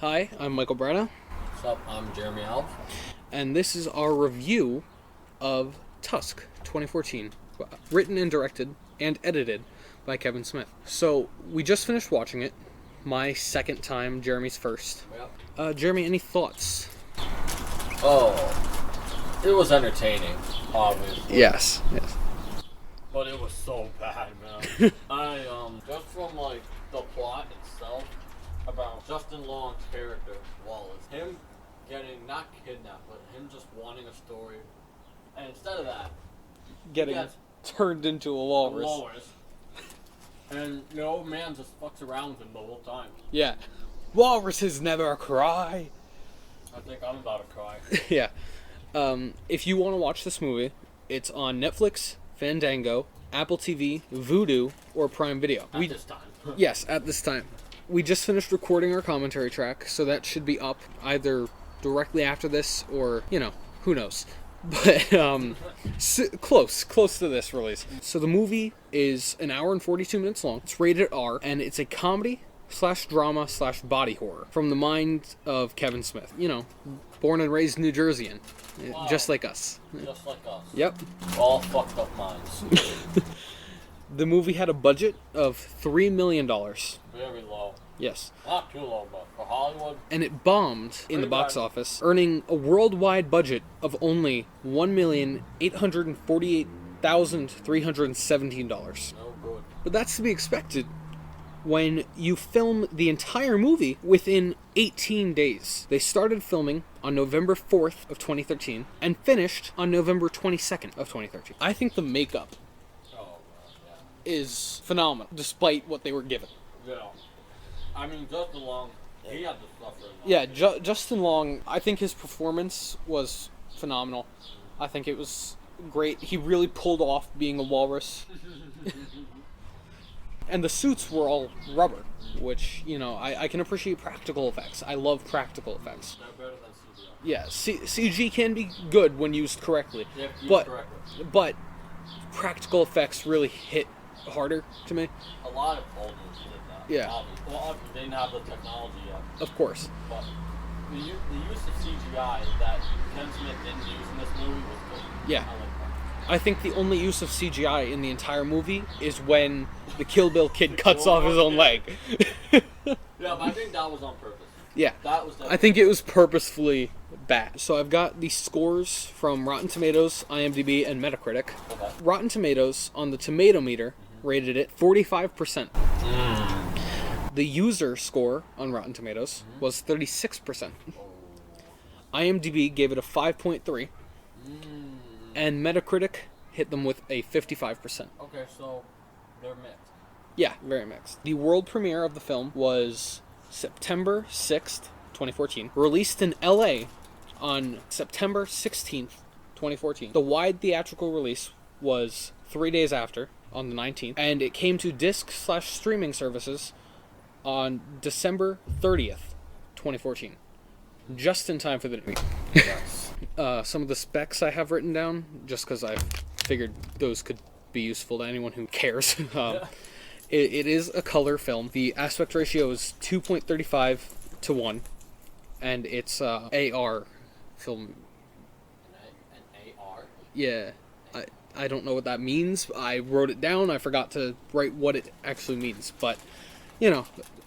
Hi, I'm Michael Bradow. What's up? I'm Jeremy Alves. And this is our review of Tusk 2014, written and directed and edited by Kevin Smith. So, we just finished watching it. My second time, Jeremy's first. Yep. Jeremy, any thoughts? Oh, it was entertaining, obviously. Yes. But it was so bad, man. Just from, the plot itself, about Justin Long's character, Wallace, him getting, not kidnapped, but him just wanting a story, and instead of that, Getting turned into a walrus. And the old man just fucks around with him the whole time. Yeah. Walruses never cry. I think I'm about to cry. Yeah. If you want to watch this movie, it's on Netflix, Fandango, Apple TV, Vudu, or Prime Video. At this time. Yes, at this time. We just finished recording our commentary track, so that should be up either directly after this or, who knows. But, close to this release. So the movie is an hour and 42 minutes long. It's rated R, and it's a comedy/drama/body horror from the mind of Kevin Smith. Born and raised New Jerseyan, Wow. just like us. Just like us. Yep. All fucked up minds. The movie had a budget of $3 million. Very low. Yes. Not too low, but for Hollywood. And it bombed in the box office, earning a worldwide budget of only $1,848,317. No good. But that's to be expected when you film the entire movie within 18 days. They started filming on November 4th of 2013 and finished on November 22nd of 2013. I think the makeup is phenomenal, despite what they were given. Yeah. I mean, Justin Long, he had to suffer. Yeah, Justin Long, I think his performance was phenomenal. I think it was great. He really pulled off being a walrus. And the suits were all rubber, which, I can appreciate practical effects. I love practical effects. They're better than CGI. Yeah, CG can be good when used correctly. But practical effects really hit harder to me. A lot of old movies did that. Yeah. Well, they didn't have the technology yet. Of course. But the use of CGI that Ken Smith didn't use in this movie was good. Yeah. I like that. I think the only use of CGI in the entire movie is when the Kill Bill kid cuts off his own leg. Yeah, but I think that was on purpose. Yeah. That was I think it was purposefully bad. So I've got the scores from Rotten Tomatoes, IMDb, and Metacritic. Okay. Rotten Tomatoes, on the tomato meter, rated it 45%. The user score on Rotten Tomatoes was 36%. IMDb gave it a 5.3. And Metacritic hit them with a 55%. Okay, so they're mixed. Yeah, very mixed. The world premiere of the film was September 6th, 2014. Released in LA on September 16th, 2014. The wide theatrical release was 3 days after, on the 19th. And it came to disc/streaming services on December 30th, 2014. Just in time for the movie. Yes. Some of the specs I have written down, just because I figured those could be useful to anyone who cares. It is a color film. The aspect ratio is 2.35:1, and it's AR film. An AR? Yeah, I don't know what that means. I wrote it down. I forgot to write what it actually means, but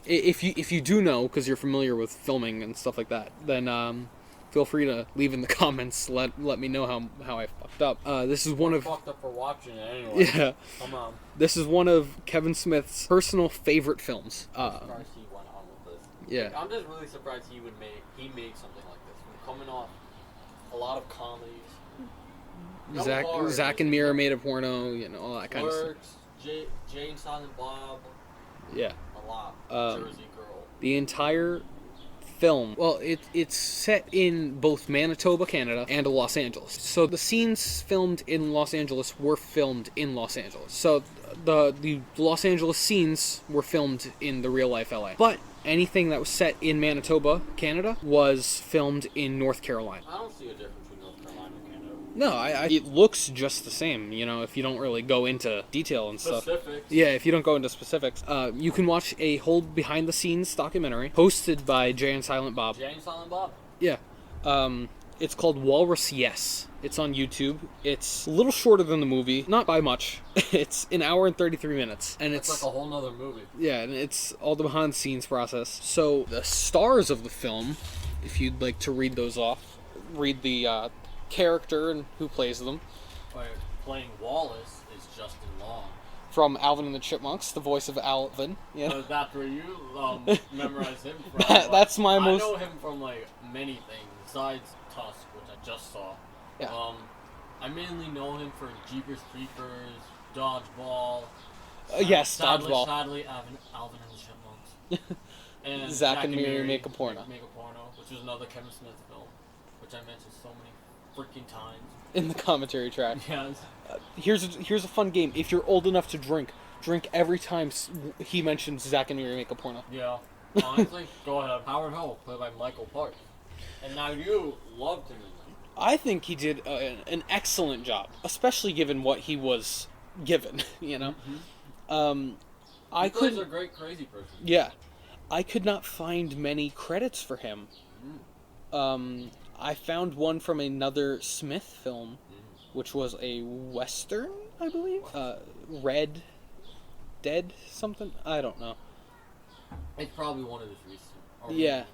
if you do know, because you're familiar with filming and stuff like that, then feel free to leave in the comments. Let me know how I fucked up. This is one of fucked up for watching it anyway. Yeah. Come on. This is one of Kevin Smith's personal favorite films. I'm surprised he went on with this. Yeah. I'm just really surprised he made something like this. We're coming off a lot of comedies. Zach and Mira made a porno, all that kind of stuff. Jane, Silent Bob. Yeah. A lot. Jersey Girl. The entire film, well, it's set in both Manitoba, Canada, and Los Angeles. So the scenes filmed in Los Angeles were filmed in Los Angeles. So the Los Angeles scenes were filmed in the real life LA. But anything that was set in Manitoba, Canada, was filmed in North Carolina. I don't see a difference between North Carolina and Canada. No, it looks just the same, you know, if you don't really go into detail and stuff. Specifics. Yeah, if you don't go into specifics. You can watch a whole behind-the-scenes documentary hosted by Jay and Silent Bob. Jay and Silent Bob? Yeah. It's called Walrus Yes. It's on YouTube. It's a little shorter than the movie, not by much. It's an hour and 33 minutes. And it's like a whole nother movie. Yeah, and it's all the behind-the-scenes process. So the stars of the film, if you'd like to read those off, read the character and who plays them. Playing Wallace is Justin Long. From Alvin and the Chipmunks, the voice of Alvin. Yeah. So that's where you memorize him from. That's my I most... know him from like many things besides Tusk, which I just saw. Yeah. I mainly know him for Jeepers Creepers, Dodgeball. Yes, Dodgeball. Sadly, Alvin and the Chipmunks. And Zach and Miri Make a Porno. Which is another Kevin Smith film, which I mentioned so many freaking times. In the commentary track. Yes. Here's a fun game. If you're old enough to drink every time he mentions Zach and Miri Make a Porno. Yeah. Honestly, go ahead. Howard Hope, played by Michael Parks. And now you loved him in that. I think he did an excellent job, especially given what he was given, you know? Mm-hmm. He plays a great crazy person. Yeah. I could not find many credits for him. I found one from another Smith film, which was a Western, I believe? Red Dead something? I don't know. It's probably one of his recent. Yeah.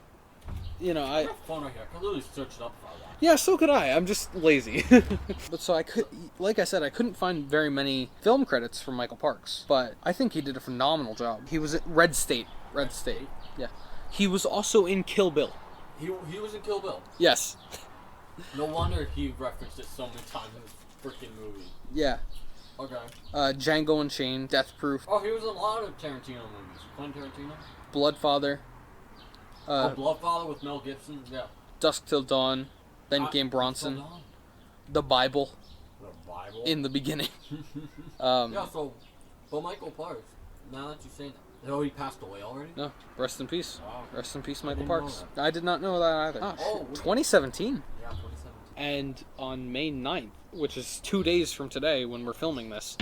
You know, I have phone right here. I could literally search it up if I want. Yeah, so could I. I'm just lazy. But so like I said, I couldn't find very many film credits from Michael Parks. But I think he did a phenomenal job. He was at Red State. Yeah. He was also in Kill Bill. He was in Kill Bill? Yes. No wonder he referenced it so many times in this freaking movie. Yeah. Okay. Django Unchained, Death Proof. Oh, he was in a lot of Tarantino movies. Quentin Tarantino? Bloodfather. Bloodfather with Mel Gibson, yeah. Dusk Till Dawn. Then came Bronson. The Bible. The Bible? In the beginning. Yeah, so, but Michael Parks, now that you say that, oh, he passed away already? No, rest in peace. Wow. Rest in peace, Michael Parks. I did not know that either. 2017. Yeah, 2017. And on May 9th, which is 2 days from today when we're filming this.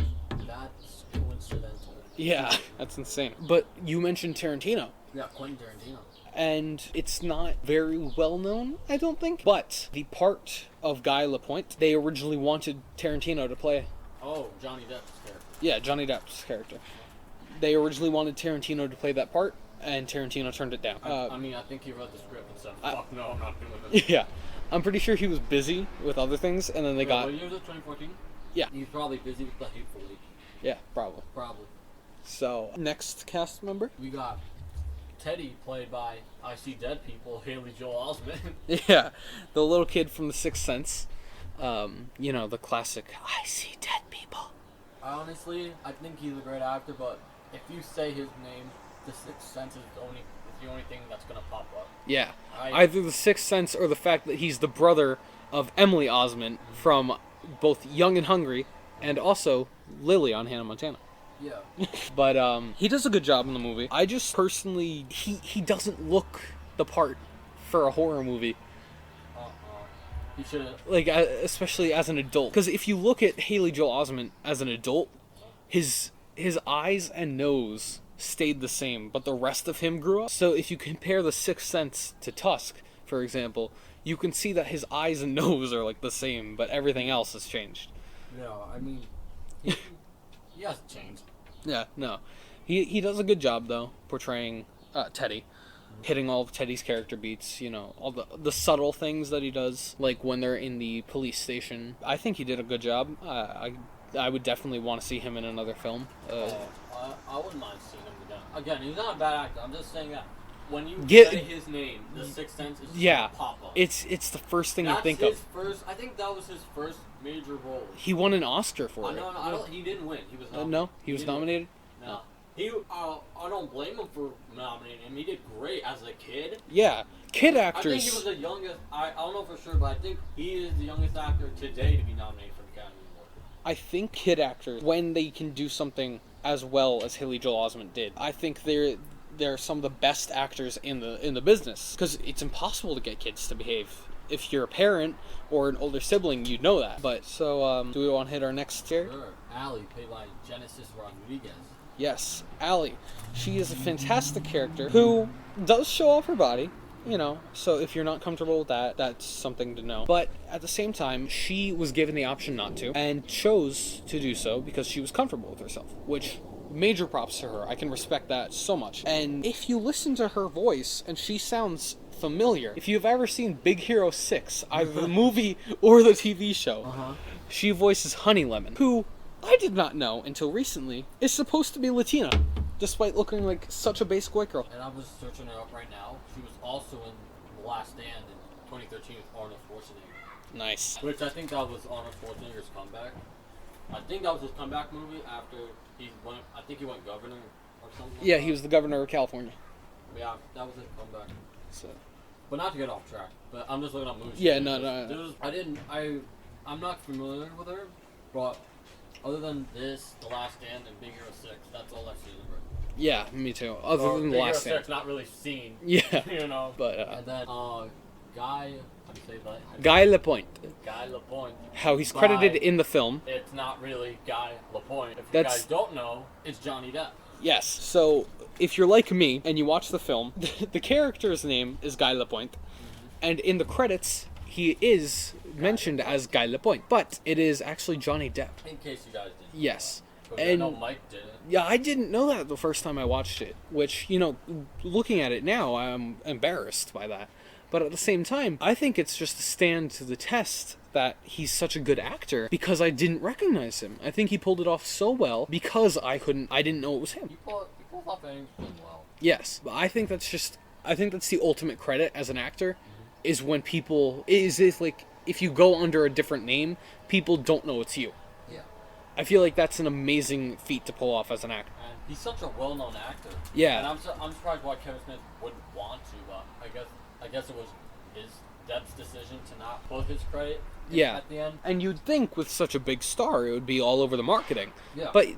That's coincidental. Yeah, that's insane. But you mentioned Tarantino. Yeah, Quentin Tarantino. And it's not very well known, I don't think. But the part of Guy Lapointe, they originally wanted Tarantino to play. Oh, Johnny Depp's character. Yeah, Johnny Depp's character. They originally wanted Tarantino to play that part, and Tarantino turned it down. I think he read the script and said, fuck no, I'm not doing this. Yeah. I'm pretty sure he was busy with other things, and then they got... What year was it, 2014? Yeah. He was probably busy with the Hateful Eight. Yeah, probably. So, next cast member? We got Teddy, played by I See Dead People, Haley Joel Osment. Yeah, the little kid from The Sixth Sense. You know, the classic, I see dead people. Honestly, I think he's a great actor, but if you say his name, The Sixth Sense is the only thing that's going to pop up. Yeah, either The Sixth Sense or the fact that he's the brother of Emily Osment from both Young and Hungry and also Lily on Hannah Montana. Yeah. But he does a good job in the movie. I just personally, he doesn't look the part for a horror movie. He should have. Like, especially as an adult. Because if you look at Haley Joel Osment as an adult, his eyes and nose stayed the same, but the rest of him grew up. So if you compare The Sixth Sense to Tusk, for example, you can see that his eyes and nose are like the same, but everything else has changed. Yeah, I mean, he hasn't changed. Yeah, no. He does a good job, though, portraying Teddy. Hitting all of Teddy's character beats, you know, all the subtle things that he does, like when they're in the police station. I think he did a good job. I would definitely want to see him in another film. I wouldn't mind seeing him again. Again, he's not a bad actor. I'm just saying that when you say his name, The Sixth Sense is just gonna pop up. It's the first thing you think of. I think that was his first major role. He won an Oscar for it. No, he didn't win. He was nominated. No, he was nominated? No. I don't blame him for nominating him. He did great as a kid. Yeah, kid actors. I think he was the youngest. I don't know for sure, but I think he is the youngest actor today to be nominated for the Academy Award. I think kid actors, when they can do something as well as Haley Joel Osment did, I think they're some of the best actors in the business, because it's impossible to get kids to behave if you're a parent or an older sibling, you'd know that. But so, do we want to hit our next character? Sure. Allie, played by Genesis Rodriguez. Yes, Allie. She is a fantastic character who does show off her body. You know, so if you're not comfortable with that, that's something to know. But at the same time, she was given the option not to, and chose to do so because she was comfortable with herself, which, major props to her. I can respect that so much. And if you listen to her voice, and she sounds familiar, if you've ever seen Big Hero 6, either the movie or the TV show, she voices Honey Lemon, who I did not know until recently is supposed to be Latina, despite looking like such a basic white girl. And I was searching her up right now. She was also in The Last Stand in 2013 with Arnold Schwarzenegger. Nice. Which I think that was Arnold Schwarzenegger's comeback. I think that was his comeback movie after he went, I think he went governor or something. Yeah, he was the governor of California. Yeah, that was his comeback. So. But not to get off track, but I'm just looking up movies. Yeah, I'm not familiar with her, but other than this, The Last Stand, and Big Hero 6, that's all I've seen of her. Yeah, me too. Other than The Last Stand. Big Hero 6, not really seen. Yeah. You know. But, and then, Guy, how do you say that? Guy Lapointe. Guy Lapointe. How he's credited in the film. It's not really Guy Lapointe. If you That's... guys don't know, it's Johnny Depp. Yes. So, if you're like me and you watch the film, the character's name is Guy Lapointe. And in the credits, he is mentioned as Guy Lapointe. But it is actually Johnny Depp. In case you guys didn't. Yes. And I know Mike didn't. Yeah, I didn't know that the first time I watched it. Which, you know, looking at it now, I'm embarrassed by that. But at the same time, I think it's just a stand to the test that he's such a good actor because I didn't recognize him. I think he pulled it off so well because I didn't know it was him. He pulled off anything well. Yes, but I think that's the ultimate credit as an actor, is when people, like, if you go under a different name, people don't know it's you. Yeah. I feel like that's an amazing feat to pull off as an actor. And he's such a well-known actor. Yeah. And I'm surprised why Kevin Smith wouldn't want to, but I guess it was Depp's decision to not put his credit at the end. And you'd think with such a big star, it would be all over the marketing. Yeah. But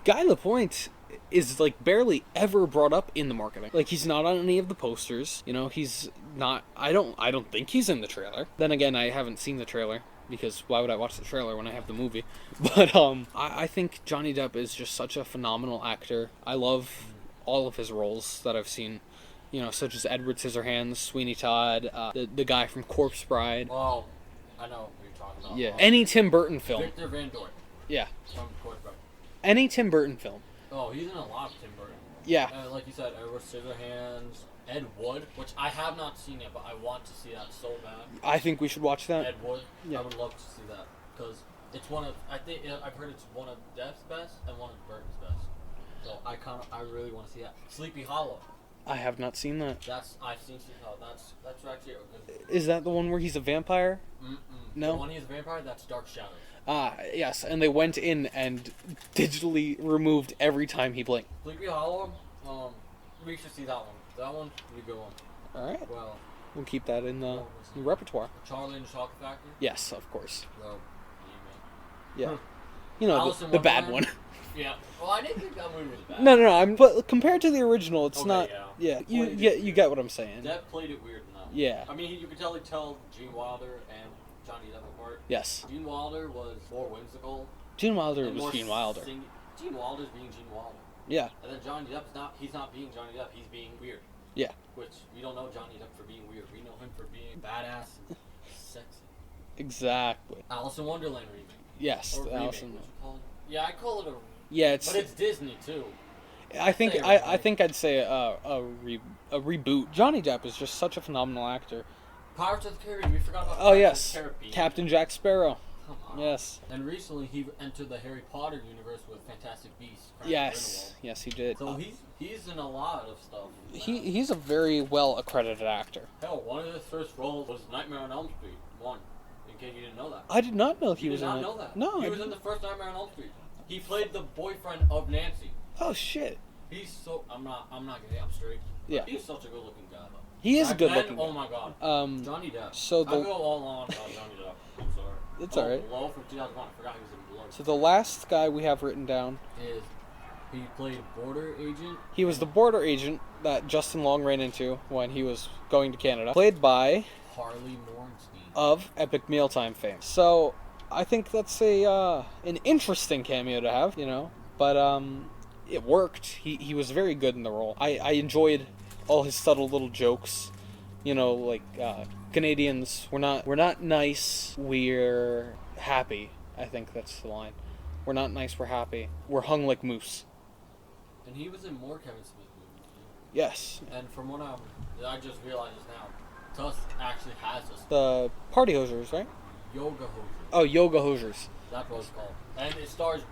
Guy Lapointe is, like, barely ever brought up in the marketing. Like, he's not on any of the posters. You know, he's not... I don't think he's in the trailer. Then again, I haven't seen the trailer, because why would I watch the trailer when I have the movie? But, I think Johnny Depp is just such a phenomenal actor. I love all of his roles that I've seen. You know, such as Edward Scissorhands, Sweeney Todd, the guy from Corpse Bride. Well, I know what you're talking about. Yeah, any Tim Burton film. Victor Van Doy. Yeah. From Corpse Bride. Any Tim Burton film. Oh, he's in a lot of Tim Burton. Yeah. Like you said, Edward Scissorhands, Ed Wood, which I have not seen yet, but I want to see that so bad. I think we should watch that. Ed Wood. Yeah. I would love to see that because it's one of I've heard it's one of Depp's best and one of Burton's best. So I really want to see that. Sleepy Hollow. I have not seen that. I've seen Sleepy Hollow. That's actually a good. Is that the one where he's a vampire? No. The one he's a vampire. That's Dark Shadows. Ah, yes, and they went in and digitally removed every time he blinked. Sleepy Hollow, we should see that one. That one's a pretty good one. Alright. Well, we'll keep that in the repertoire. Charlie and the Chocolate Factory? Yes, of course. Well, yeah. You know, the bad one. Yeah. Well, I didn't think that movie was bad. No, but compared to the original, it's okay, not... Yeah. You get what I'm saying. Depp played it weird enough. Yeah. I mean, you could tell Gene Wilder and Johnny Depp apart. Yes. Gene Wilder was more whimsical. Gene Wilder was Gene Wilder. Gene Wilder's being Gene Wilder. Yeah. And then Johnny Depp's he's not being Johnny Depp, he's being weird. Yeah. Which, we don't know Johnny Depp for being weird. We know him for being badass and sexy. Exactly. Alice in Wonderland remake. Yes, or Alice in Wonderland. Yeah, I call it a... Yeah, it's... But it's Disney, too. I think I'd say a reboot. Johnny Depp is just such a phenomenal actor. Pirates of the Caribbean, we forgot about Pirates of the Caribbean. Captain Jack Sparrow. Come on. Yes. And recently he entered the Harry Potter universe with Fantastic Beasts. Yes, he did. So he's in a lot of stuff. He's a very well accredited actor. Hell, one of his first roles was Nightmare on Elm Street 1. In case you didn't know that. I did not know he was in it. You did not know that. No, he was in the first Nightmare on Elm Street. He played the boyfriend of Nancy. Oh shit. He's so I'm not gonna say I'm straight. Yeah. He's such a good looking guy though. He is a good looking guy. Oh my god. Johnny Depp. So I go all on about Johnny Depp. I'm sorry. It's alright. Blow from 2001. I forgot he was in Blow. So the last guy we have written down is he played border agent. He was the border agent that Justin Long ran into when he was going to Canada. Played by Harley Morenstein. of Epic Mealtime fame. So I think that's an interesting cameo to have, but it worked. He was very good in the role. I enjoyed all his subtle little jokes, like Canadians, we're not nice, we're happy. I think that's the line. We're not nice, we're happy. We're hung like moose. And he was in more Kevin Smith movies too. Yes. And from what I just realized now, Tusk actually has The Party Hosers, right? Yoga Hosers. Oh, Yoga Hosers. That's what it's called. And it stars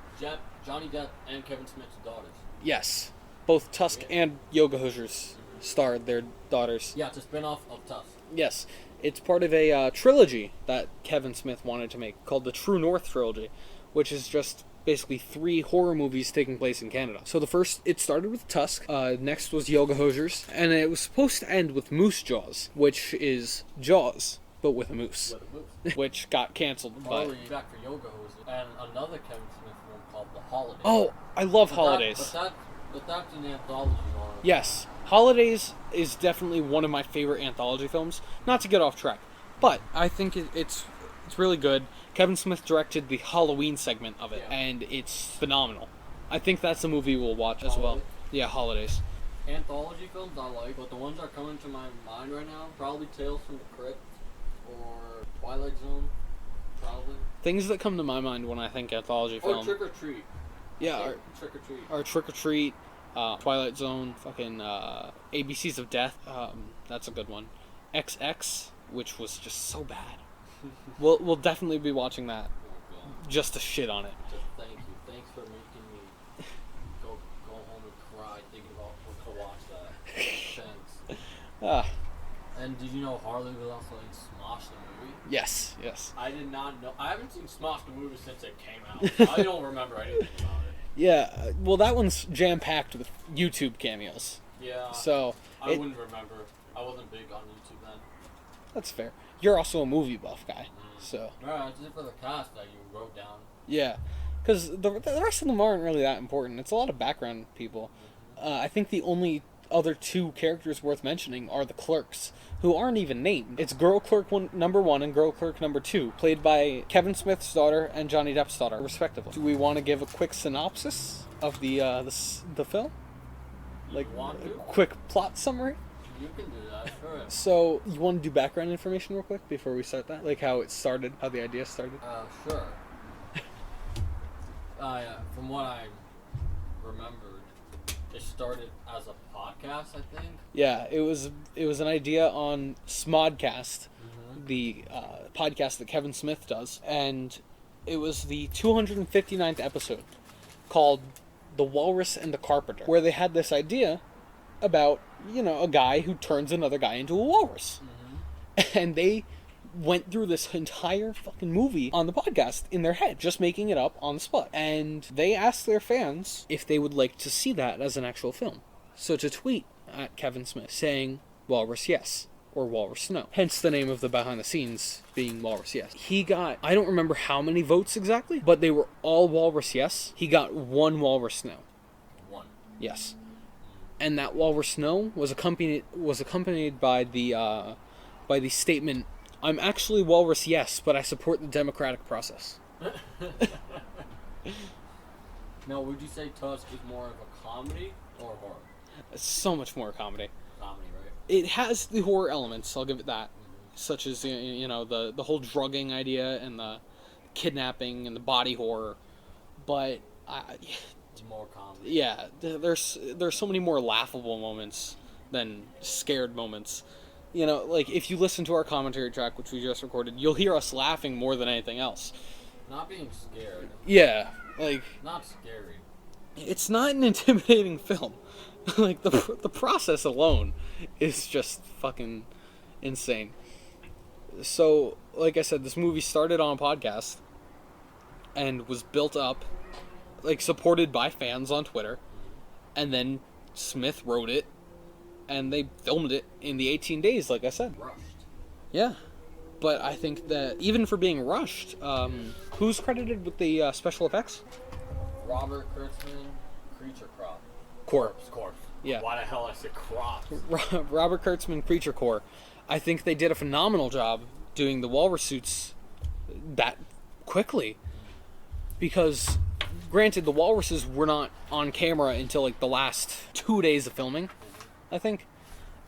Johnny Depp and Kevin Smith's daughters. Yes. Both Tusk and Yoga Hosers starred their daughters. Yeah, it's a spin-off of Tusk. Yes. It's part of a trilogy that Kevin Smith wanted to make called the True North Trilogy, which is just basically 3 horror movies taking place in Canada. So it started with Tusk, next was Yoga Hosers, and it was supposed to end with Moose Jaws, which is Jaws, but with a moose. Which got canceled. Harley back for Yoga Hosers, and another Kevin Smith film called The Holidays. Oh, I love Holidays. But that's an anthology genre. Yes. Holidays is definitely one of my favorite anthology films. Not to get off track, but I think it's really good. Kevin Smith directed the Halloween segment of it, and it's phenomenal. I think that's a movie we'll watch as well. Yeah, Holidays. Anthology films I like, but the ones that are coming to my mind right now, probably Tales from the Crypt or Twilight Zone, probably. Things that come to my mind when I think anthology film. Or Trick or Treat. Yeah, Trick or Treat. Or Trick or Treat, Twilight Zone, fucking ABCs of Death. That's a good one. XX, which was just so bad. We'll definitely be watching that. Just to shit on it. Just thank you. Thanks for making me go home and cry thinking about what to watch that. Thanks. And did you know Harley was also in Smosh the movie? Yes. I did not know. I haven't seen Smosh the movie since it came out. I don't remember anything about it. Yeah, well, that one's jam-packed with YouTube cameos. Yeah. So I wouldn't remember. I wasn't big on YouTube then. That's fair. You're also a movie buff guy, so. Alright, just for the cast that you wrote down. Yeah, because the rest of them aren't really that important. It's a lot of background people. I think the only other 2 characters worth mentioning are the clerks, who aren't even named. It's Girl Clerk number 1 and Girl Clerk number 2, played by Kevin Smith's daughter and Johnny Depp's daughter, respectively. Do we want to give a quick synopsis of the film? Like, a quick plot summary? You can do that, sure. So, you want to do background information real quick before we start that? Like how it started, how the idea started? Sure. From what I remembered, it started as a podcast, I think. Yeah, it was an idea on Smodcast, the podcast that Kevin Smith does, and it was the 259th episode called The Walrus and the Carpenter, where they had this idea about, a guy who turns another guy into a walrus. And they went through this entire fucking movie on the podcast in their head, just making it up on the spot. And they asked their fans if they would like to see that as an actual film. So to tweet at Kevin Smith saying, Walrus yes, or Walrus no. Hence the name of the behind the scenes being Walrus yes. He got, I don't remember how many votes exactly, but they were all Walrus yes. He got 1 Walrus no. 1. Yes. And that Walrus no was accompanied by the statement, I'm actually Walrus yes, but I support the democratic process. Now, would you say Tusk is more of a comedy or horror? It's so much more comedy. Comedy, right? It has the horror elements, I'll give it that. Such as, the whole drugging idea and the kidnapping and the body horror. But It's more comedy. Yeah, there's so many more laughable moments than scared moments. Like, if you listen to our commentary track, which we just recorded, you'll hear us laughing more than anything else. Not being scared. Yeah, like... Not scary. It's not an intimidating film. Like, the process alone is just fucking insane. So, like I said, this movie started on a podcast and was built up, like, supported by fans on Twitter, and then Smith wrote it, and they filmed it in the 18 days, like I said. Rushed. Yeah. But I think that, even for being rushed, who's credited with the special effects? Robert Kurtzman, Creature Crop. Corpse. Corpse. Yeah. Why the hell I said Crops? Robert Kurtzman, Creature Corps. I think they did a phenomenal job doing the walrus suits that quickly. Because, granted, the walruses were not on camera until, like, the last 2 days of filming, I think.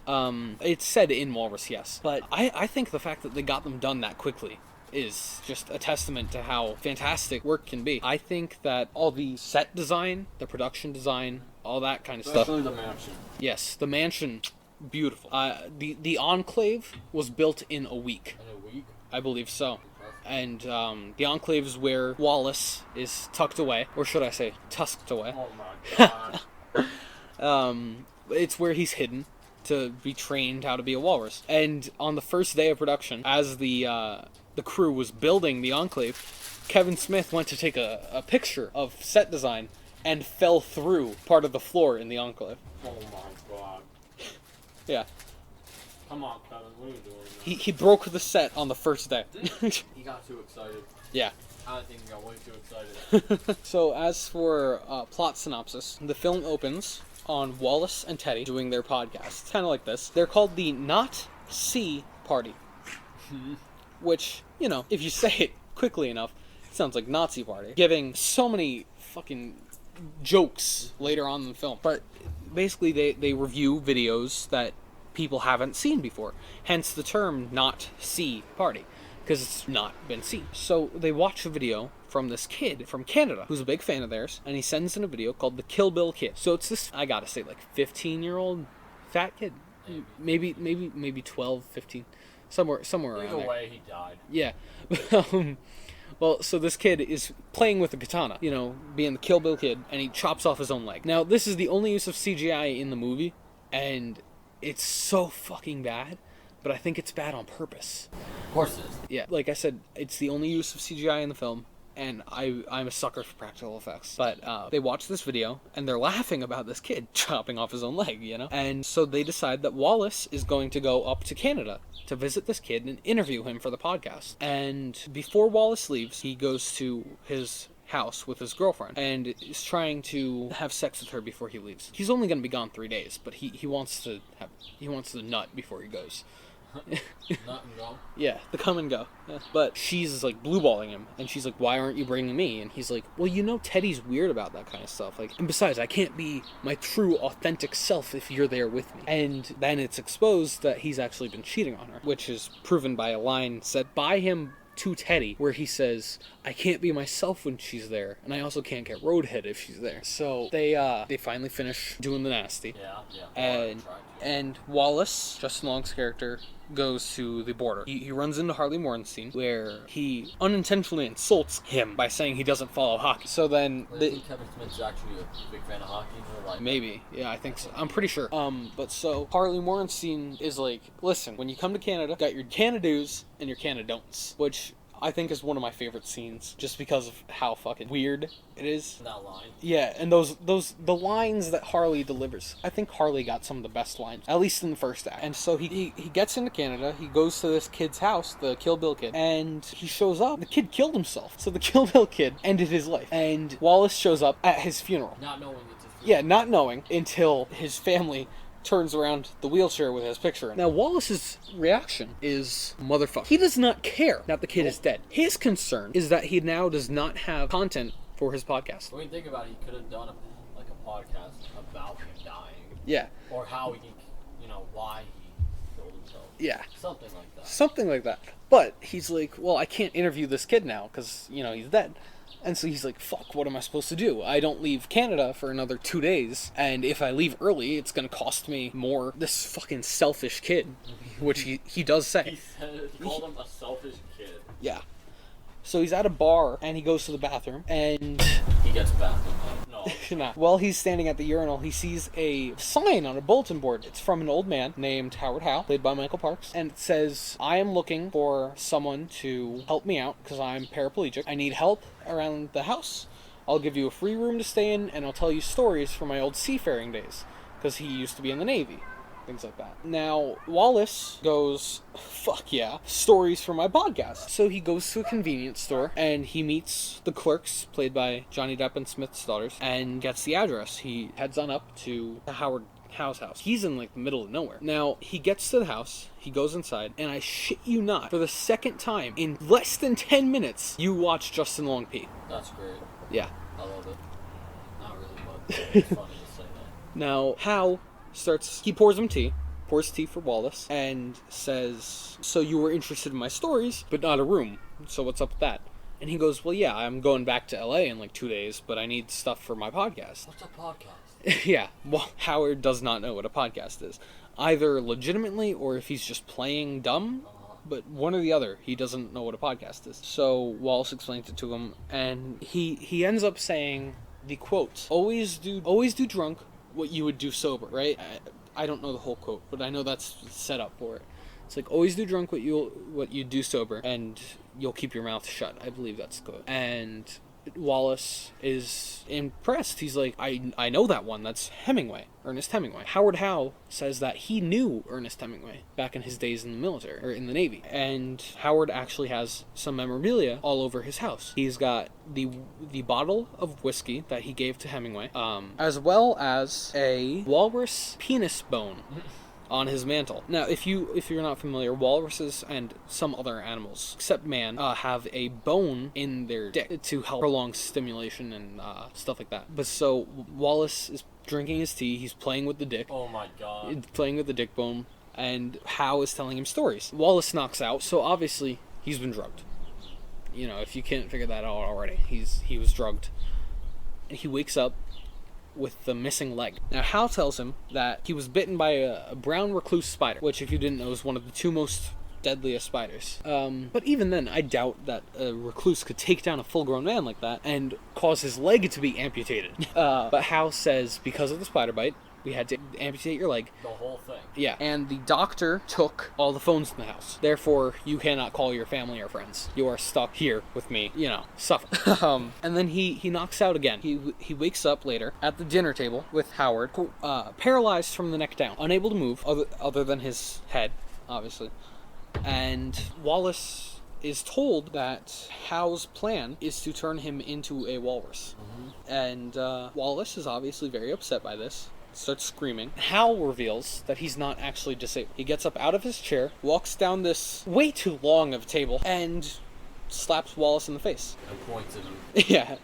It's said in Walrus, yes. But I think the fact that they got them done that quickly is just a testament to how fantastic work can be. I think that all the set design, the production design, all that kind of stuff. Especially the mansion. Yes, the mansion, beautiful. The Enclave was built in a week. In a week? I believe so. And the Enclave is where Wallace is tucked away, or should I say, tusked away. Oh my god. It's where he's hidden to be trained how to be a walrus. And on the first day of production, as the crew was building the Enclave, Kevin Smith went to take a picture of set design and fell through part of the floor in the Enclave. Oh my god. Yeah. Come on, Kevin, what are you doing now? He broke the set on the first day. He got too excited. Yeah. I think he got way too excited. So as for plot synopsis, the film opens on Wallace and Teddy doing their podcast. Kind of like this. They're called the Not See Party. Which, you know, if you say it quickly enough, it sounds like Nazi party. Giving so many fucking jokes later on in the film. But basically they review videos that people haven't seen before. Hence the term Not See Party. Because it's not been seen. So they watch a video from this kid from Canada who's a big fan of theirs, and he sends in a video called the Kill Bill Kid. So it's this, I gotta say, like 15-year-old fat kid. Maybe 12, 15. Somewhere around there. Either way, he died. Yeah. Well, so this kid is playing with a katana, you know, being the Kill Bill Kid, and he chops off his own leg. Now, this is the only use of CGI in the movie, and it's so fucking bad, but I think it's bad on purpose. Of course it is. Yeah, like I said, it's the only use of CGI in the film, and I'm a sucker for practical effects. But they watch this video, and they're laughing about this kid chopping off his own leg, you know? And so they decide that Wallace is going to go up to Canada to visit this kid and interview him for the podcast. And before Wallace leaves, he goes to his house with his girlfriend and is trying to have sex with her before he leaves. He's only going to be gone 3 days, but he wants to nut before he goes. Nut and go? Yeah, the come and go. Yeah. But she's like blueballing him, and she's like, "Why aren't you bringing me?" And he's like, "Well, you know, Teddy's weird about that kind of stuff. Like, and besides, I can't be my true, authentic self if you're there with me." And then it's exposed that he's actually been cheating on her, which is proven by a line said by him to Teddy, where he says, "I can't be myself when she's there, and I also can't get roadhead if she's there." So they finally finish doing the nasty. Yeah. And Wallace, Justin Long's character, goes to the border. He runs into Harley Morenstein, where he unintentionally insults him by saying he doesn't follow hockey. So then I think Kevin Smith's actually a big fan of hockey. Like maybe, yeah, I think so. I'm pretty sure. But so Harley Morenstein is like, "Listen, when you come to Canada, got your Canadoos and your Canadon'ts," which I think is one of my favorite scenes, just because of how fucking weird it is. that line. Yeah, and the lines that Harley delivers. I think Harley got some of the best lines, at least in the first act. And so he gets into Canada, he goes to this kid's house, the Kill Bill Kid, and he shows up. The kid killed himself. So the Kill Bill Kid ended his life. And Wallace shows up at his funeral. Not knowing it's his funeral. Yeah, not knowing until his family turns around the wheelchair with his picture in. Now, Wallace's reaction is, motherfucker. He does not care that the kid is dead. His concern is that he now does not have content for his podcast. When you think about it, he could have done a podcast about him dying. Yeah. Or how he, why he killed himself. Yeah. Something like that. Something like that. But he's like, well, I can't interview this kid now because, he's dead. And so he's like, fuck, what am I supposed to do? I don't leave Canada for another 2 days, and if I leave early, it's going to cost me more. This fucking selfish kid, which he does say. He called him a selfish kid. Yeah. So he's at a bar, and he goes to the bathroom, and he gets bathroom. No. Nah. While he's standing at the urinal, he sees a sign on a bulletin board. It's from an old man named Howard Howe, played by Michael Parks, and it says, "I am looking for someone to help me out because I'm paraplegic. I need help around the house. I'll give you a free room to stay in, and I'll tell you stories from my old seafaring days," because he used to be in the Navy. Things like that. Now, Wallace goes, fuck yeah, stories for my podcast. So he goes to a convenience store, and he meets the clerks, played by Johnny Depp and Smith's daughters, and gets the address. He heads on up to Howard Howe's house. He's in, like, the middle of nowhere. Now, he gets to the house, he goes inside, and I shit you not, for the second time, in less than 10 minutes, you watch Justin Long pee. That's great. Yeah. I love it. Not really, but it's funny to say that. Now, Howe he pours tea for Wallace, and says, so you were interested in my stories, but not a room, so what's up with that? And he goes, well, yeah, I'm going back to LA in like 2 days, but I need stuff for my podcast. What's a podcast? Yeah, well, Howard does not know what a podcast is. Either legitimately, or if he's just playing dumb, but one or the other, he doesn't know what a podcast is. So Wallace explains it to him, and he ends up saying the quote, always do drunk what you would do sober, right? I don't know the whole quote, but I know that's set up for it. It's like, always do drunk what you do sober, and you'll keep your mouth shut. I believe that's the quote. And Wallace is impressed. He's like, I know that one. That's Ernest Hemingway. Howard Howe says that he knew Ernest Hemingway back in his days in the military, or in the Navy. And Howard actually has some memorabilia all over his house. He's got the bottle of whiskey that he gave to Hemingway, as well as a walrus penis bone on his mantle. Now, if you're not familiar, walruses and some other animals, except man, have a bone in their dick to help prolong stimulation and stuff like that. But so Wallace is drinking his tea, he's playing with the dick. Oh my god. Playing with the dick bone, and Howe is telling him stories. Wallace knocks out, so obviously he's been drugged. You know, if you can't figure that out already, he was drugged. And he wakes up with the missing leg. Now, Howe tells him that he was bitten by a brown recluse spider, which, if you didn't know, is one of the 2 most deadliest spiders. But even then, I doubt that a recluse could take down a full-grown man like that and cause his leg to be amputated. But Howe says, because of the spider bite, we had to amputate your leg. The whole thing. Yeah, and the doctor took all the phones in the house. Therefore, you cannot call your family or friends. You are stuck here with me, suffer. And then he knocks out again. He wakes up later at the dinner table with Howard, paralyzed from the neck down, unable to move other than his head, obviously. And Wallace is told that Howe's plan is to turn him into a walrus. Mm-hmm. And Wallace is obviously very upset by this. Starts screaming. Howe reveals that he's not actually disabled. He gets up out of his chair, walks down this way too long of a table, and slaps Wallace in the face. And points at him. Yeah,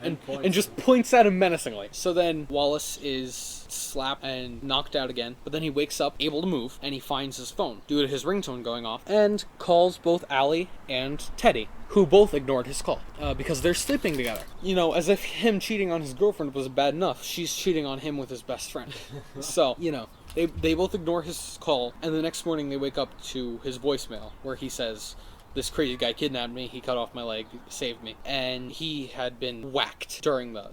and just points at him menacingly. So then Wallace is slapped and knocked out again, but then he wakes up, able to move, and he finds his phone due to his ringtone going off, and calls both Allie and Teddy, who both ignored his call, because they're sleeping together. You know, as if him cheating on his girlfriend was bad enough, she's cheating on him with his best friend. So, they both ignore his call, and the next morning they wake up to his voicemail, where he says, this crazy guy kidnapped me, he cut off my leg, saved me. And he had been whacked during the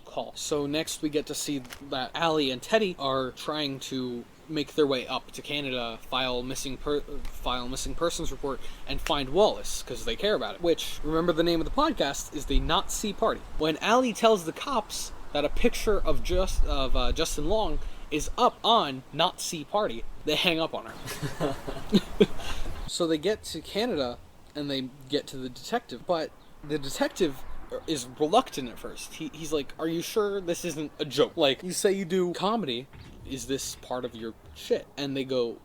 call. So next we get to see that Allie and Teddy are trying to make their way up to Canada, file missing persons report, and find Wallace, because they care about it. Which, remember the name of the podcast, is the Not See Party. When Allie tells the cops that a picture of Justin Long is up on Not See Party, they hang up on her. So they get to Canada, and they get to the detective, but the detective is reluctant at first. He's like, are you sure this isn't a joke? Like, you say you do comedy, is this part of your shit? And they go,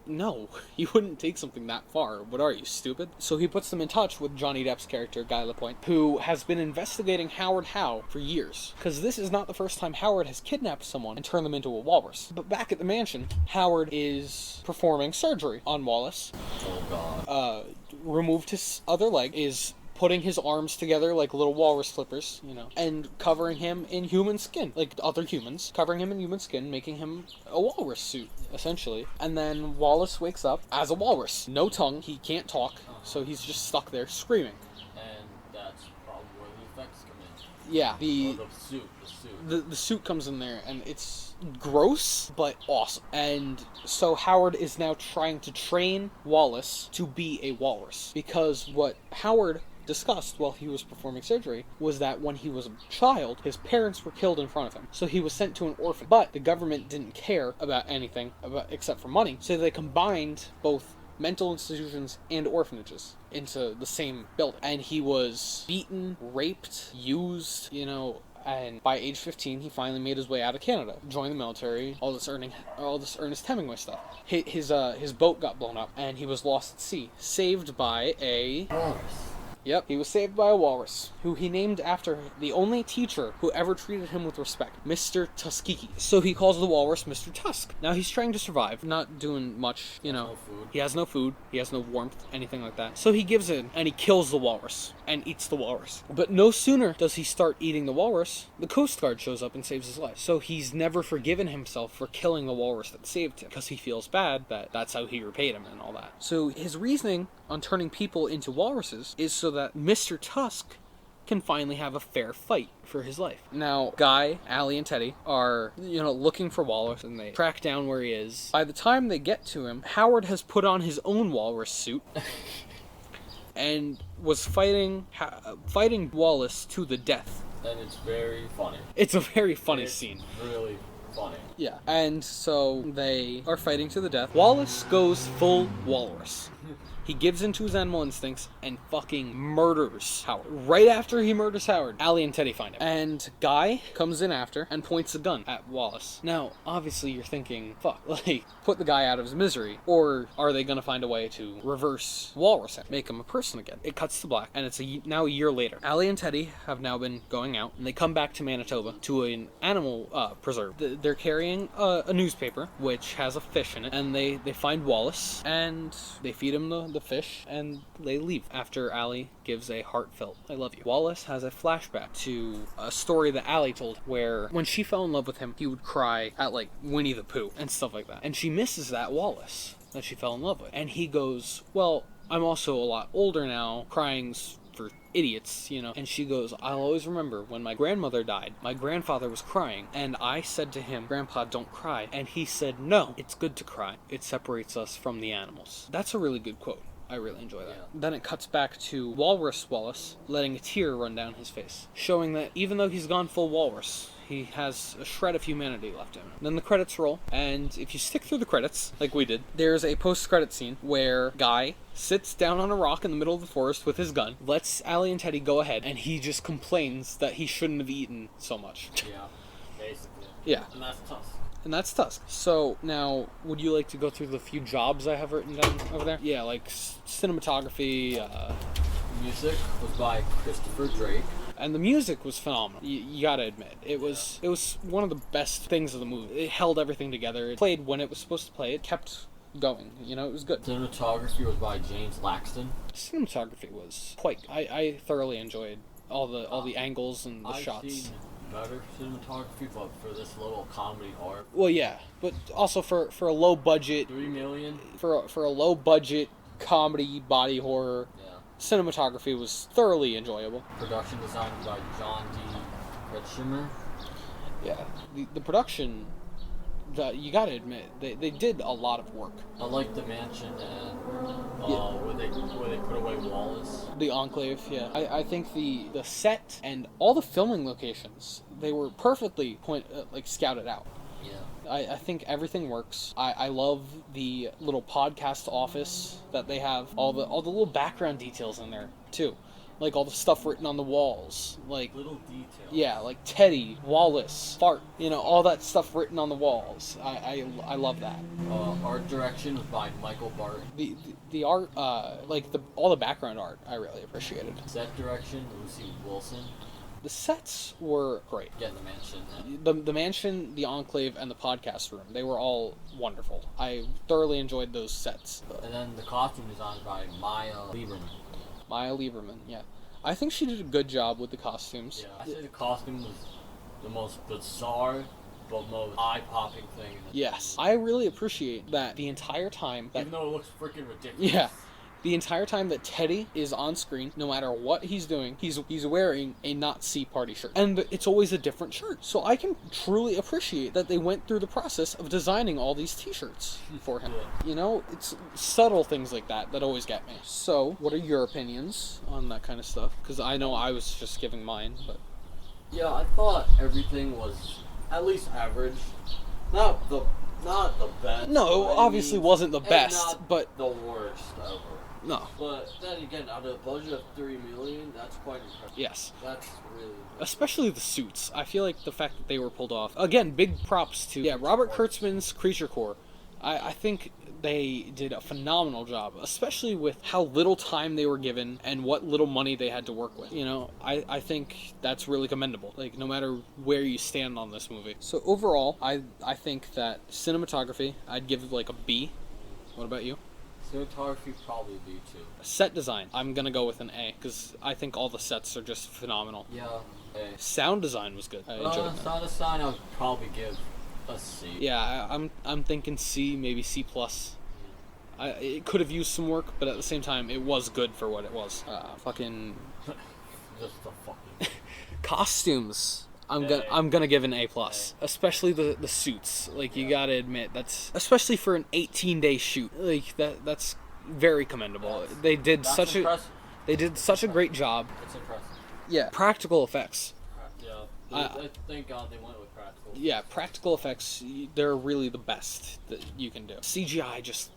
no, he wouldn't take something that far. What are you, stupid? So he puts them in touch with Johnny Depp's character, Guy Lapointe, who has been investigating Howard Howe for years. Because this is not the first time Howard has kidnapped someone and turned them into a walrus. But back at the mansion, Howard is performing surgery on Wallace. Oh, God. Removed his other leg, is putting his arms together like little walrus flippers, and covering him in human skin, like other humans, covering him in human skin, making him a walrus suit, essentially. And then Wallace wakes up as a walrus. No tongue, he can't talk, so he's just stuck there screaming. And that's probably where the effects come in. Yeah, the suit comes in there, and it's gross, but awesome. And so Howard is now trying to train Wallace to be a walrus, because what Howard discussed while he was performing surgery was that when he was a child, his parents were killed in front of him. So he was sent to an orphan. But the government didn't care about anything except for money. So they combined both mental institutions and orphanages into the same building. And he was beaten, raped, used, And by age 15, he finally made his way out of Canada, joined the military, all this Ernest Hemingway stuff. His boat got blown up, and he was lost at sea, saved by a Walrus. Yep, he was saved by a walrus, who he named after the only teacher who ever treated him with respect, Mr. Tuskegee. So he calls the walrus Mr. Tusk. Now he's trying to survive, not doing much, you know. No food. He has no food, he has no warmth, anything like that. So he gives in, and he kills the walrus, and eats the walrus. But no sooner does he start eating the walrus, the Coast Guard shows up and saves his life. So he's never forgiven himself for killing the walrus that saved him, because he feels bad that that's how he repaid him and all that. So his reasoning on turning people into walruses is so that Mr. Tusk can finally have a fair fight for his life. Now, Guy, Allie, and Teddy are, looking for Wallace, and they track down where he is. By the time they get to him, Howard has put on his own walrus suit and was fighting Wallace to the death. And it's very funny. It's a very funny scene. Really funny. Yeah, and so they are fighting to the death. Wallace goes full walrus. He gives into his animal instincts and fucking murders Howard. Right after he murders Howard, Allie and Teddy find him. And Guy comes in after and points a gun at Wallace. Now, obviously you're thinking, fuck, put the guy out of his misery. Or are they gonna find a way to reverse Walrus and make him a person again? It cuts to black, and it's now a year later. Allie and Teddy have now been going out, and they come back to Manitoba to an animal preserve. They're carrying a newspaper, which has a fish in it, and they find Wallace, and they feed him the fish, and they leave after Allie gives a heartfelt "I love you." Wallace has a flashback to a story that Allie told, where when she fell in love with him, he would cry at Winnie the Pooh and stuff like that, and she misses that Wallace that she fell in love with. And he goes, well, I'm also a lot older now, crying's for idiots, and she goes, I'll always remember when my grandmother died, my grandfather was crying, and I said to him, Grandpa, don't cry, and he said, no, it's good to cry, it separates us from the animals. That's a really good quote. I really enjoy that. Yeah. Then it cuts back to Walrus Wallace letting a tear run down his face, showing that even though he's gone full walrus, he has a shred of humanity left in him. Then the credits roll, and if you stick through the credits, like we did, there's a post-credit scene where Guy sits down on a rock in the middle of the forest with his gun, lets Allie and Teddy go ahead, and he just complains that he shouldn't have eaten so much. Yeah, basically. Yeah. And that's Tusk. And that's Tusk. So, now, would you like to go through the few jobs I have written down over there? Yeah, like cinematography, Music was by Christopher Drake. And the music was phenomenal. You gotta admit, it was one of the best things of the movie. It held everything together. It played when it was supposed to play. It kept going. It was good. Cinematography was by James Laxton. Cinematography was quite. I thoroughly enjoyed all the angles and the shots. I've seen better cinematography, but for this little comedy art. Well, yeah, but also for a low budget. $3 million. For a low budget comedy body horror. Yeah. Cinematography was thoroughly enjoyable. Production design by John D. Wiedschmer. Yeah, the production, you gotta admit, they did a lot of work. I like the mansion and where they put away Wallace. The Enclave, yeah. I think the set and all the filming locations, they were perfectly scouted out. Yeah. I think everything works. I love the little podcast office that they have. All the little background details in there too, like all the stuff written on the walls, like little details. Yeah, like Teddy, Wallace, Fart. All that stuff written on the walls. I love that. Art direction was by Michael Barton. The art, all the background art, I really appreciated. Set direction, Lucy Wilson. The sets were great. Yeah, the mansion. Yeah. The mansion, the Enclave, and the podcast room, they were all wonderful. I thoroughly enjoyed those sets. And then the costume design by Maya Lieberman. Maya Lieberman, yeah. I think she did a good job with the costumes. Yeah, I say the costume was the most bizarre but most eye-popping thing. Yes. I really appreciate that the entire time that... Even though it looks freaking ridiculous. Yeah. The entire time that Teddy is on screen, no matter what he's doing, he's wearing a Nazi party shirt. And it's always a different shirt. So I can truly appreciate that they went through the process of designing all these t-shirts for him. Yeah. It's subtle things like that always get me. So, what are your opinions on that kind of stuff? Because I know I was just giving mine, but... Yeah, I thought everything was at least average. Not the best. No, it obviously wasn't the best, not but... the worst ever. No. But then again, out of a budget of $3 million, that's quite impressive. Yes. That's really impressive. Especially the suits. I feel like the fact that they were pulled off. Again, big props to Robert Kurtzman's Creature Corps. I think they did a phenomenal job, especially with how little time they were given and what little money they had to work with. You know, I think that's really commendable, like, no matter where you stand on this movie. So overall, I think that cinematography, I'd give it like a B. What about you? Cinematography, probably B too. Set design, I'm gonna go with an A, because I think all the sets are just phenomenal. Yeah, A. Sound design was good. I enjoyed that. Sound design, I would probably give a C. Yeah, I'm thinking C, maybe C+. It could have used some work, but at the same time, it was good for what it was. Fucking Just the fucking costumes. I'm gonna give an A+. Especially the suits. Like, you gotta admit, that's, especially for an 18-day shoot. Like, that's very commendable. They did such a great job. It's impressive. Yeah, practical effects. Yeah, thank God they went with practical. Yeah, practical effects, they're really the best that you can do. CGI just,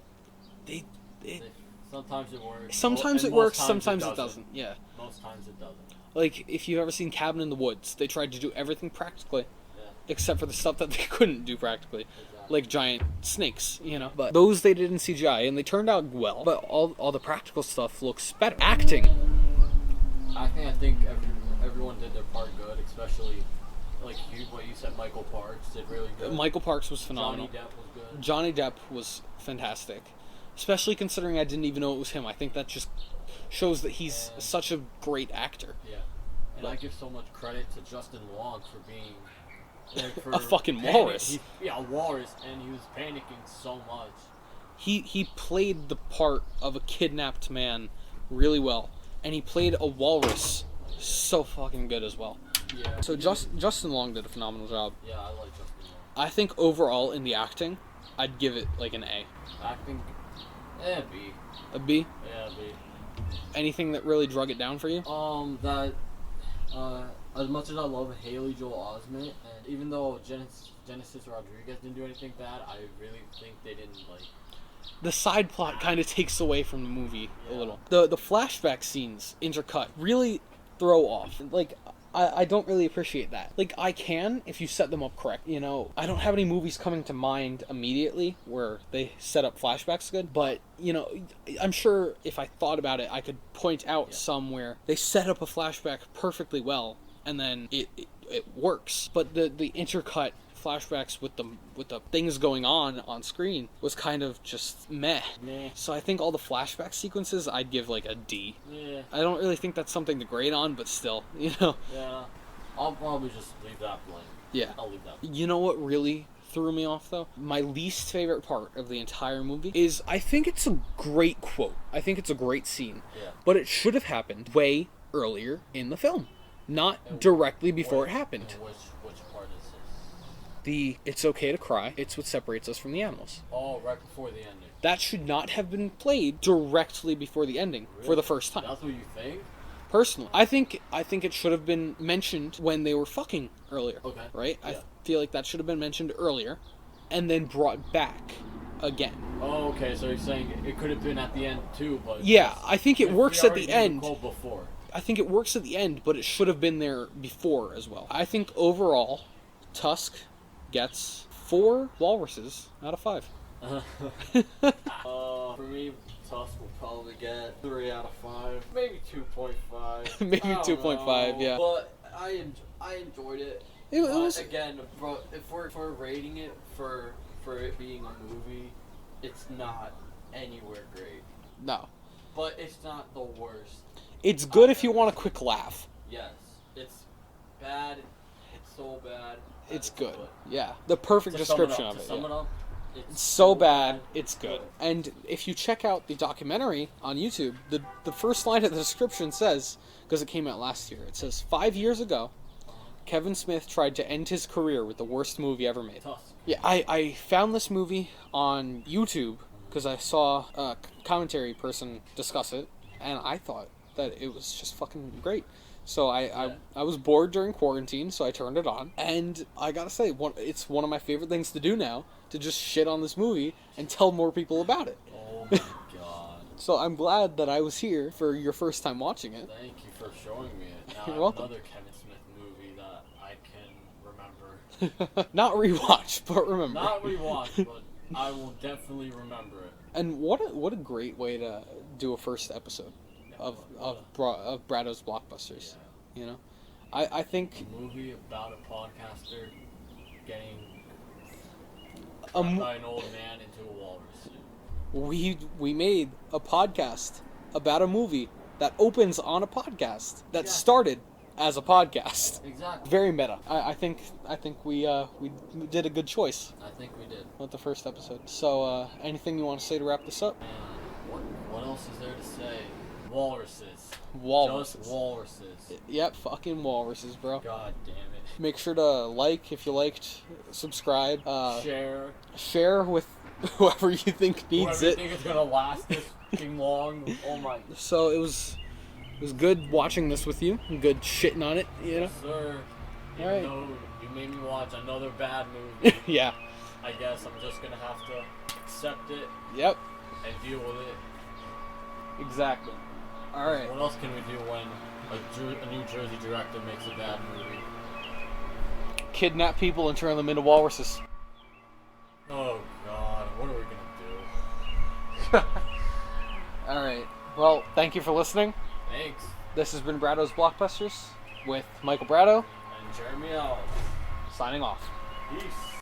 sometimes it works. Sometimes it works, sometimes it doesn't. Yeah. Most times it doesn't. Like, if you've ever seen Cabin in the Woods, they tried to do everything practically, Yeah. except for the stuff that they couldn't do practically. Exactly. Like giant snakes, you know. But those they did in CGI, and they turned out well. But all the practical stuff looks better. Acting. I think everyone did their part good, especially like what you said. Michael Parks did really good. Michael Parks was phenomenal. Johnny Depp was good. Johnny Depp was fantastic, especially considering I didn't even know it was him. I think that just shows that he's such a great actor. Yeah, and I give so much credit to Justin Long for being a fucking walrus. A walrus, and he was panicking so much. He played the part of a kidnapped man really well, and he played a walrus so fucking good as well. Yeah. So Justin Long did a phenomenal job. Yeah, I like Justin Long. I think overall in the acting, I'd give it like an A. Acting, B. A B? Yeah, B. Anything that really drug it down for you? As much as I love Haley Joel Osment, and even though Genesis Rodriguez didn't do anything bad, I really think they didn't like. The side plot kind of takes away from the movie a little. The flashback scenes intercut really throw off. Like, I don't really appreciate that. Like, I can if you set them up correct. You know, I don't have any movies coming to mind immediately where they set up flashbacks good, but, you know, I'm sure if I thought about it, I could point out some where they set up a flashback perfectly well, and then it works. But the intercut flashbacks with the things going on screen was kind of just meh. So I think all the flashback sequences I'd give like a D. Yeah. I don't really think that's something to grade on, but still, you know. Yeah. I'll probably just leave that blank. Yeah. I'll leave that blank. You know what really threw me off though? My least favorite part of the entire movie is, I think it's a great quote. I think it's a great scene. Yeah. But it should have happened way earlier in the film, not directly before it happened. Which part is this? It's okay to cry. It's what separates us from the animals. Oh, right before the ending. That should not have been played directly before the ending for the first time. That's what you think? Personally, I think it should have been mentioned when they were fucking earlier. Okay. Right? Yeah. I feel like that should have been mentioned earlier, and then brought back again. Oh, okay. So you're saying it could have been at the end too, but yeah, I think it works at the end. Before. I think it works at the end, but it should have been there before as well. I think overall, Tusk gets 4 walruses out of 5. For me, Tusk will probably get 3 out of 5, maybe 2.5. Maybe 2.5, yeah. But I enjoyed it. It was again, bro. If we're rating it for it being a movie, it's not anywhere great. No. But it's not the worst. It's good if you want a quick laugh. Yes, it's bad. It's so bad. It's good. Yeah, the perfect description of it. To sum it up, it's so bad, it's good. And if you check out the documentary on YouTube, the first line of the description says, because it came out last year, it says, 5 years ago, Kevin Smith tried to end his career with the worst movie ever made. Tusk. Yeah, I found this movie on YouTube because I saw a commentary person discuss it, and I thought that it was just fucking great. So I was bored during quarantine, so I turned it on. And I gotta say, it's one of my favorite things to do now, to just shit on this movie and tell more people about it. Oh my god. So I'm glad that I was here for your first time watching it. Thank you for showing me it. Now You're I have welcome. another Kevin Smith movie that I can remember. Not rewatch, but remember. Not rewatch, but I will definitely remember it. And what a great way to do a first episode of Bradow's Blockbusters. Yeah. You know, I think A movie about a podcaster getting a trapped mo- by an old man into a walrus. we made a podcast about a movie that opens on a podcast that Yeah. started as a podcast. Exactly. Very meta. I think we did a good choice I think we did. with the first episode. So anything you want to say to wrap this up? And what else is there to say? Walruses. Walruses. Just walruses. Yep, fucking walruses, bro. God damn it. Make sure to like if you liked, subscribe, Share. with whoever you think needs Whoever you it. think it's gonna last this fucking long. Oh my. So it was good watching this with you. Good shitting on it, you know. Yes, sir. Even Alright. though you made me watch another bad movie, Yeah. I guess I'm just gonna have to accept it Yep. and deal with it. Exactly. All right. What else can we do when a New Jersey director makes a bad movie? Kidnap people and turn them into walruses. Oh God, what are we gonna do? All right. Well, thank you for listening. Thanks. This has been Bradow's Blockbusters with Michael Bradow, And Jeremy out. signing off. Peace.